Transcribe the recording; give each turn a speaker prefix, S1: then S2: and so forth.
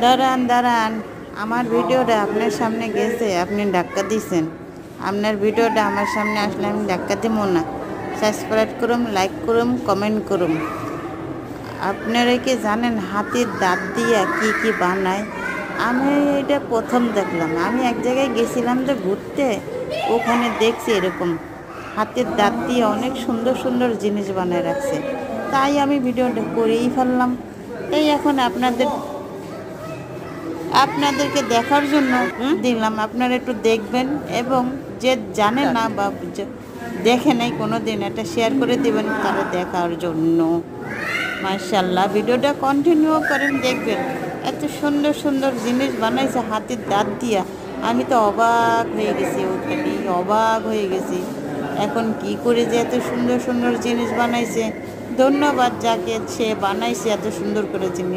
S1: দাঁড়ান দাঁড়ান, আমার ভিডিওটা আপনার সামনে গেছে, আপনি ধাক্কা দিছেন। আপনার ভিডিওটা আমার সামনে আসলে আমি ধাক্কা দিব না। সাবস্ক্রাইব করুন, লাইক করুন, কমেন্ট করুন। আপনারা কি জানেন হাতির দাঁত দিয়া কি কি বানায়? আমি এটা প্রথম দেখলাম। আমি এক জায়গায় গেছিলাম যে ঘুরতে, ওখানে দেখছি এরকম হাতের দাঁত দিয়ে অনেক সুন্দর সুন্দর জিনিস বানায় রাখছে। তাই আমি ভিডিওটা করেই ফেললাম। এই এখন আপনাদেরকে দেখার জন্য দিলাম। আপনারা একটু দেখবেন এবং যে জানে না বা দেখে নাই কোনো দিন, এটা শেয়ার করে দেবেন তারা দেখার জন্য। মাশাআল্লাহ, ভিডিওটা কন্টিনিউ করেন, দেখবেন এত সুন্দর সুন্দর জিনিস বানাইছে হাতের দাঁত দিয়া। আমি তো অবাক হয়ে গেছি, ওখানেই অবাক হয়ে গেছি। এখন কি করে যে এত সুন্দর সুন্দর জিনিস বানাইছে, ধন্যবাদ যাকে সে বানাইছে এত সুন্দর করে জিনিস।